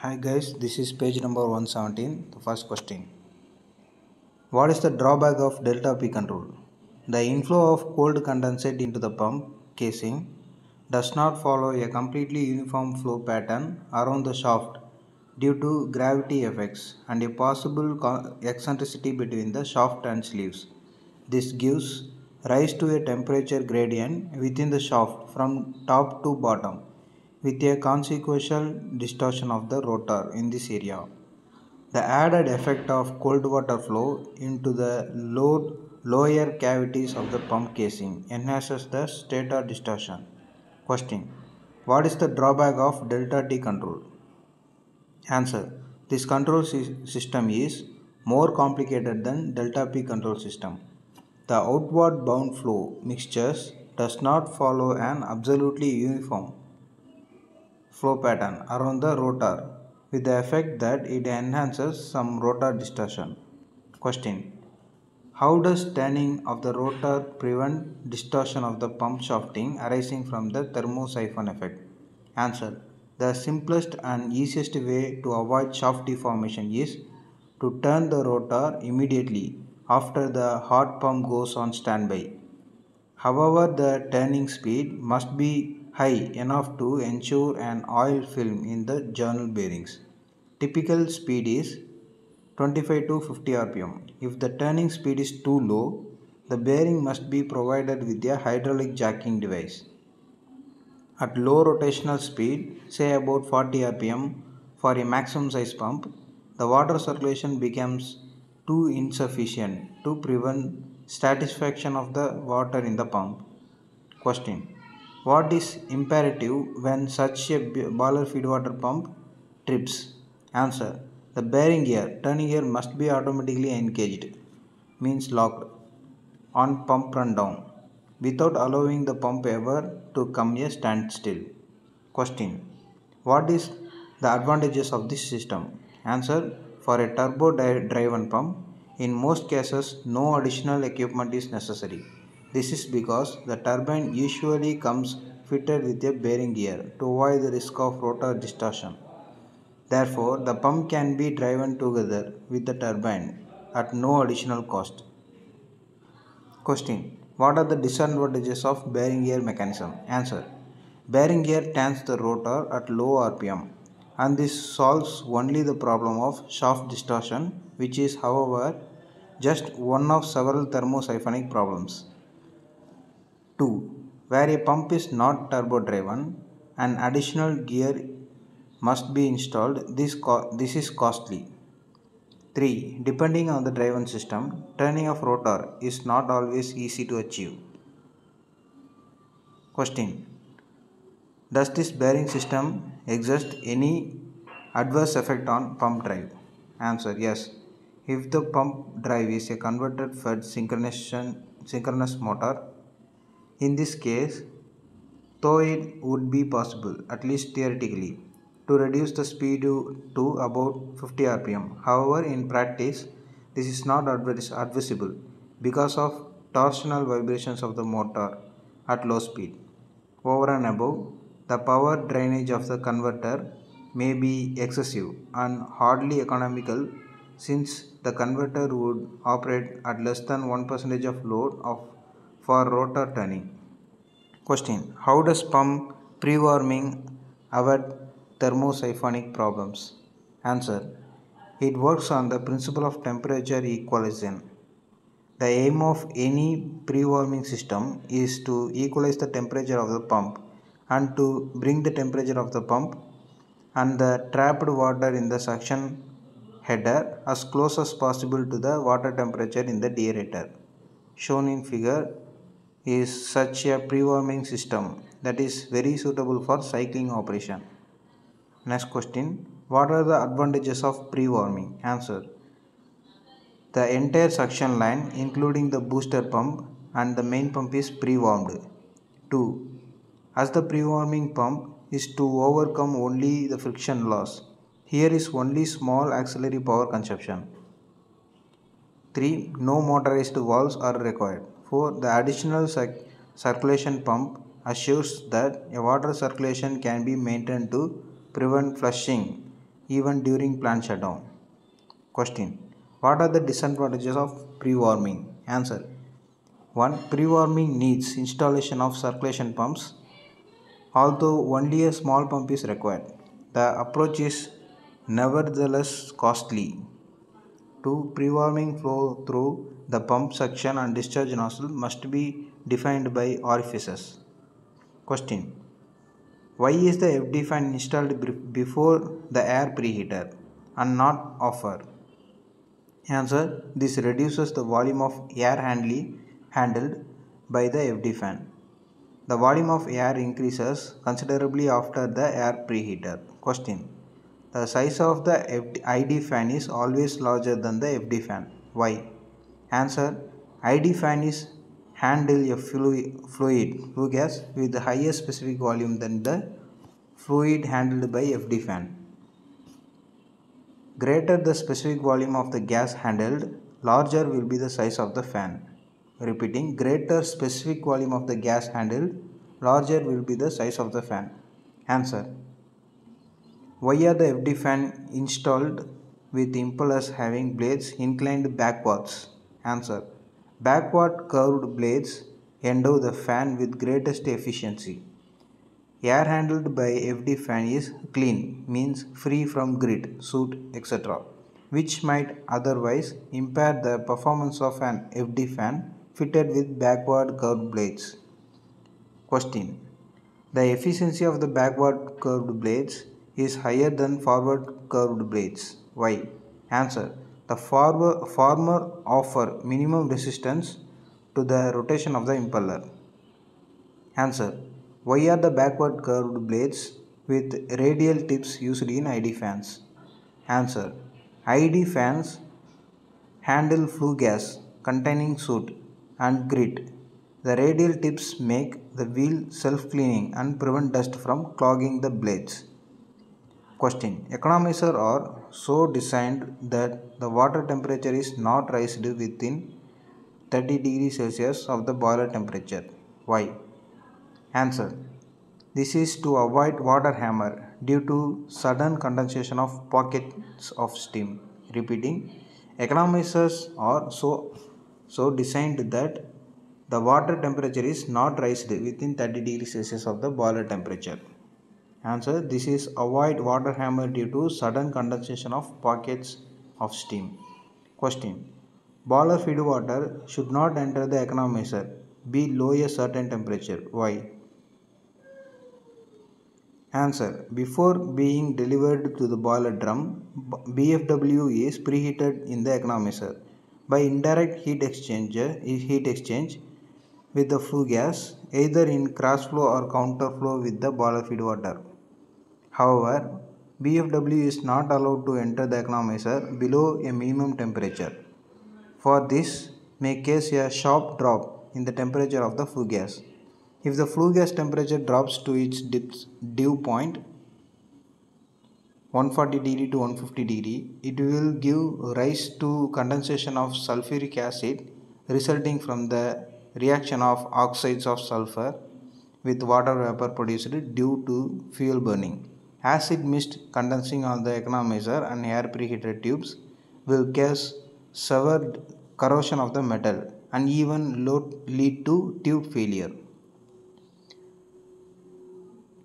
Hi guys, this is page number 117. The first question. What is the drawback of delta P control? The inflow of cold condensate into the pump casing does not follow a completely uniform flow pattern around the shaft due to gravity effects and a possible eccentricity between the shaft and sleeves. This gives rise to a temperature gradient within the shaft from top to bottom with a consequential distortion of the rotor in this area. The added effect of cold water flow into the lower cavities of the pump casing enhances the stator distortion. Question. What is the drawback of delta T control? Answer. This control system is more complicated than delta P control system. The outward bound flow mixtures does not follow an absolutely uniform flow pattern around the rotor with the effect that it enhances some rotor distortion. Question. How does turning of the rotor prevent distortion of the pump shafting arising from the thermosiphon effect? Answer. The simplest and easiest way to avoid shaft deformation is to turn the rotor immediately after the hot pump goes on standby. However, the turning speed must be high enough to ensure an oil film in the journal bearings. Typical speed is 25 to 50 rpm. If the turning speed is too low, the bearing must be provided with a hydraulic jacking device. At low rotational speed, say about 40 rpm for a maximum size pump, the water circulation becomes too insufficient to prevent satisfaction of the water in the pump. Question. What is imperative when such a boiler feed water pump trips? Answer. The bearing gear, turning gear must be automatically engaged, means locked, on pump rundown without allowing the pump ever to come a standstill. Question. What is the advantages of this system? Answer. For a turbo driven pump, in most cases no additional equipment is necessary. This is because the turbine usually comes fitted with a bearing gear to avoid the risk of rotor distortion. Therefore, the pump can be driven together with the turbine at no additional cost. Question. What are the disadvantages of bearing gear mechanism? Answer. Bearing gear turns the rotor at low RPM and this solves only the problem of shaft distortion, which is however just one of several thermosiphonic problems. 2. Where a pump is not turbo driven, an additional gear must be installed. This is costly. 3. Depending on the driven system, turning of rotor is not always easy to achieve. Question. Does this bearing system exert any adverse effect on pump drive? Answer. Yes. If the pump drive is a converted fed synchronous motor, in this case, though it would be possible, at least theoretically, to reduce the speed to about 50 rpm. However, in practice, this is not advisable because of torsional vibrations of the motor at low speed. Over and above, the power drainage of the converter may be excessive and hardly economical since the converter would operate at less than 1% of load for rotor turning. Question. How does pump pre-warming avoid thermosiphonic problems? Answer. It works on the principle of temperature equalization. The aim of any pre-warming system is to equalize the temperature of the pump and to bring the temperature of the pump and the trapped water in the suction header as close as possible to the water temperature in the deaerator. Shown in figure is such a pre-warming system that is very suitable for cycling operation. Next question. What are the advantages of pre-warming? Answer. The entire suction line including the booster pump and the main pump is pre-warmed. 2. As the pre-warming pump is to overcome only the friction loss. Here is only small auxiliary power consumption. 3. No motorized valves are required. 4. The additional circulation pump assures that a water circulation can be maintained to prevent flushing even during plant shutdown. Question. What are the disadvantages of pre-warming? Answer. 1. Pre-warming needs installation of circulation pumps, although only a small pump is required. The approach is nevertheless costly. 2. Pre-warming flow through the pump suction and discharge nozzle must be defined by orifices. Question. Why is the FD fan installed before the air preheater and not after? Answer. This reduces the volume of air handled by the FD fan. The volume of air increases considerably after the air preheater. Question. The size of the ID fan is always larger than the FD fan. Why? Answer. ID fan is handle a flue gas with higher specific volume than the fluid handled by FD fan. Greater the specific volume of the gas handled, larger will be the size of the fan. Repeating, greater specific volume of the gas handled, larger will be the size of the fan. Answer. Why are the FD fan installed with impellers having blades inclined backwards? Answer. Backward curved blades endow the fan with greatest efficiency. Air handled by FD fan is clean, means free from grit, soot, etc., which might otherwise impair the performance of an FD fan fitted with backward curved blades. Question. The efficiency of the backward curved blades is higher than forward curved blades. Why? Answer. The former offer minimum resistance to the rotation of the impeller. Answer. Why are the backward curved blades with radial tips used in ID fans? Answer. ID fans handle flue gas containing soot and grit. The radial tips make the wheel self-cleaning and prevent dust from clogging the blades. Question. Economizer are so designed that the water temperature is not raised within 30 degrees Celsius of the boiler temperature. Why? Answer. This is to avoid water hammer due to sudden condensation of pockets of steam. Repeating, economizers are so designed that the water temperature is not raised within 30 degrees Celsius of the boiler temperature. Answer. This is avoid water hammer due to sudden condensation of pockets of steam. Question. Boiler feed water should not enter the economizer below a certain temperature. Why? Answer. Before being delivered to the boiler drum, BFW is preheated in the economizer by indirect heat exchange with the flue gas, either in cross flow or counter flow with the boiler feed water. However, BFW is not allowed to enter the economizer below a minimum temperature. For this may cause a sharp drop in the temperature of the flue gas. If the flue gas temperature drops to its dew point 140 degree to 150 degree, it will give rise to condensation of sulfuric acid resulting from the reaction of oxides of sulfur with water vapor produced due to fuel burning. Acid mist condensing on the economizer and air preheater tubes will cause severe corrosion of the metal and even lead to tube failure.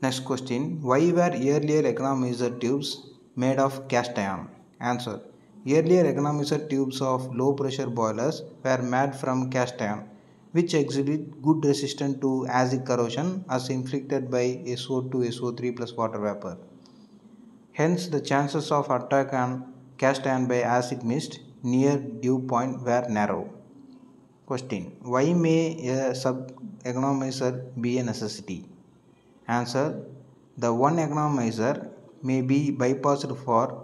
Next question. Why were earlier economizer tubes made of cast iron? Answer. Earlier economizer tubes of low pressure boilers were made from cast iron, which exhibit good resistance to acid corrosion as inflicted by SO2 SO3 plus water vapor. Hence, the chances of attack on cast iron by acid mist near dew point were narrow. Question. Why may a sub economizer be a necessity? Answer. The one economizer may be bypassed for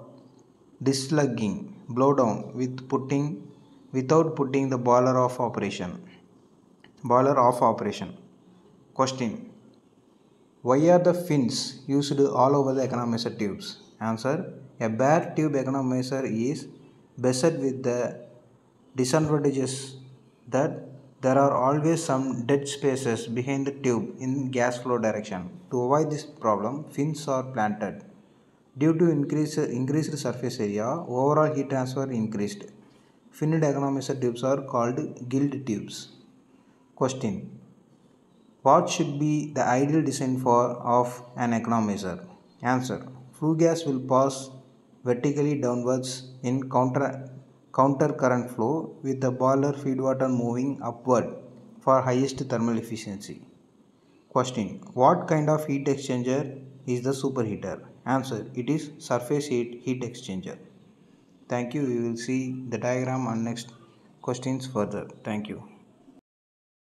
dislugging blowdown without putting the boiler off operation. Question. Why are the fins used all over the economizer tubes? Answer. A bare tube economizer is beset with the disadvantages that there are always some dead spaces behind the tube in gas flow direction. To avoid this problem, fins are planted. Due to increased surface area, overall heat transfer increased. Finned economizer tubes are called Guild tubes. Question: what should be the ideal design of an economizer? Answer: flue gas will pass vertically downwards in counter current flow, with the boiler feed water moving upward for highest thermal efficiency. Question: what kind of heat exchanger is the superheater? Answer: it is surface heat exchanger. Thank you. We will see the diagram on next questions further. Thank you.